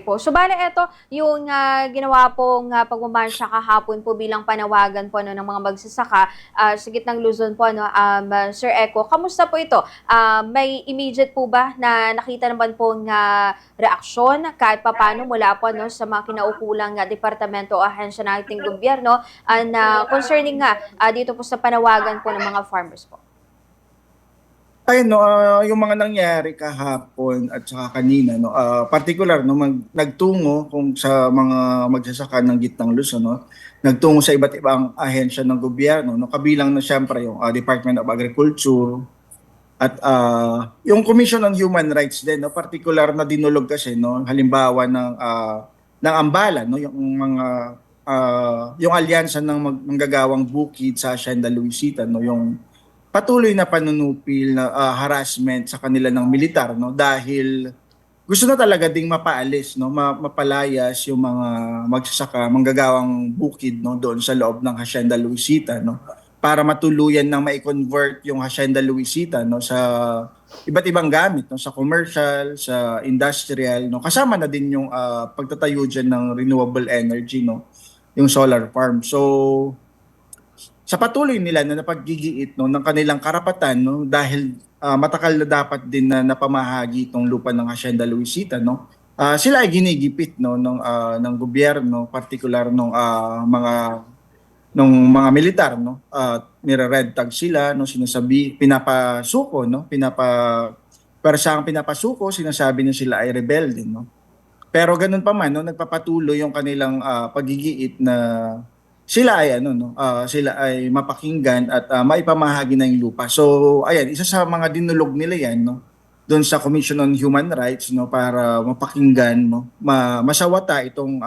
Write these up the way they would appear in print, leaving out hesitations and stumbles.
po. So bale eto yung ginawa pong pagmamarsya kahapon po bilang panawagan po no, ng mga magsasaka sa gitnang Luzon po no, Sir Eco. Kamusta po ito? May immediate po ba na nakita naman po reaksyon kahit papaano mula po no, sa mga kinaukulang departamento o ahensya ng ating gobyerno na concerning dito po sa panawagan po ng mga farmers po? Ayun 'no, yung mga nangyari kahapon at saka kanina 'no, partikular 'no, nagtungo kung sa mga magsasaka ng Gitnang Luzon 'no, nagtungo sa iba't ibang ahensya ng gobyerno 'no, kabilang na siyempre yung, Department of Agriculture at, yung Commission on Human Rights din 'no, partikular na dinulog kasi 'no, halimbawa ng Ambala 'no, yung mga, yung alyansa ng manggagawang bukid sa Hacienda Luisita 'no, yung patuloy na panunupil na harassment sa kanila ng militar 'no dahil gusto na talaga ding mapaalis 'no mapalayas yung mga magsasaka manggagawang bukid 'no doon sa loob ng Hacienda Luisita 'no para matuluyan ng mai-convert yung Hacienda Luisita 'no sa iba't ibang gamit 'no sa commercial, sa industrial 'no kasama na din yung pagtatayo diyan ng renewable energy 'no yung solar farm. So sa patuloy nila na napaggigiit 'no ng kanilang karapatan 'no dahil, matagal na dapat din na napamahagi itong lupa ng Hacienda Luisita 'no, sila ay ginigipit 'no ng gobyerno partikular mga militar 'no, nire-red tag sila 'no, pinapasuko 'no, persahang pinapasuko, sinasabi na sila ay rebelde 'no. Pero gano'n pa man 'no, nagpapatuloy yung kanilang, paggigiit na sila ay ano 'no, sila ay mapakinggan at, maipamahagi na yung lupa. So ayan, isa sa mga dinulog nila 'yan 'no, do'n sa Commission on Human Rights 'no, para mapakinggan 'no, masawata itong,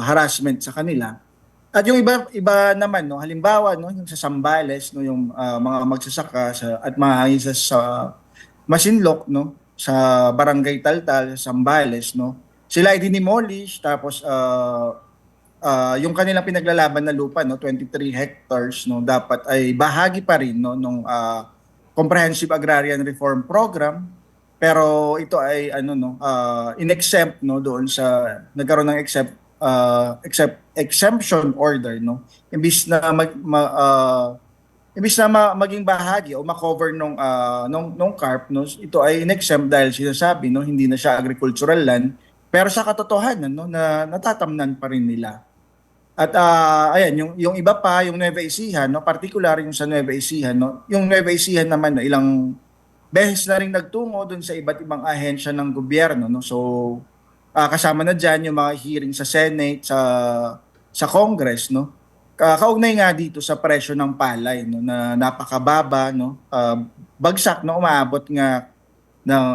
harassment sa kanila. At yung iba iba naman 'no, halimbawa 'no, yung sa Zambales 'no, yung, mga magsasaka at mga isa sa Masinloc 'no, sa Barangay Taltal, Zambales 'no, sila ay dinemolish tapos, yung kanilang pinaglalaban na lupa 'no, 23 hectares 'no, dapat ay bahagi pa rin 'no nung, Comprehensive Agrarian Reform Program. Pero ito ay ano 'no, in-exempt 'no doon sa nagkaroon ng exemption order 'no. Imbis na maging bahagi o ma-cover nung CARP 'no, ito ay in-exempt dahil sinasabi 'no, hindi na siya agricultural land, pero sa katotohanan 'no, na natatamnan pa rin nila. At, ayan yung iba pa, yung Nueva Ecija 'no, partikular yung sa Nueva Ecija 'no. Yung Nueva Ecija naman 'no, ilang beses na ring nagtungo dun sa iba't ibang ahensya ng gobyerno 'no. So, kasama na diyan yung mga hearing sa Senate, sa Congress 'no. Kaugnay nga dito sa presyo ng palay 'no, na napakababa 'no, bagsak 'no, umaabot nga ng,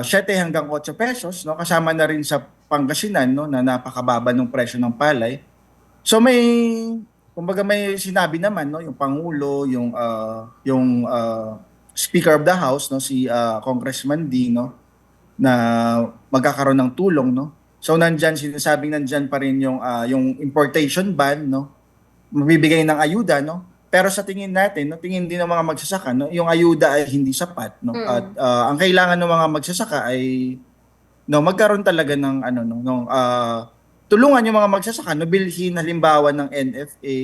7 hanggang 8 pesos 'no, kasama na rin sa Pangasinan 'no, na napakababa ng presyo ng palay. So kumbaga may sinabi naman 'no, yung pangulo, yung Speaker of the House 'no, si, Congressman D 'no, na magkakaroon ng tulong 'no. So sinasabing nandiyan pa rin yung importation ban 'no, mabibigay ng ayuda 'no. Pero sa tingin natin 'no, tingin din ng mga magsasaka 'no, yung ayuda ay hindi sapat 'no at, ang kailangan ng mga magsasaka ay 'no, magkaroon talaga ng ano 'no, tulungan yung mga magsasaka 'no, bilhin halimbawa ng NFA.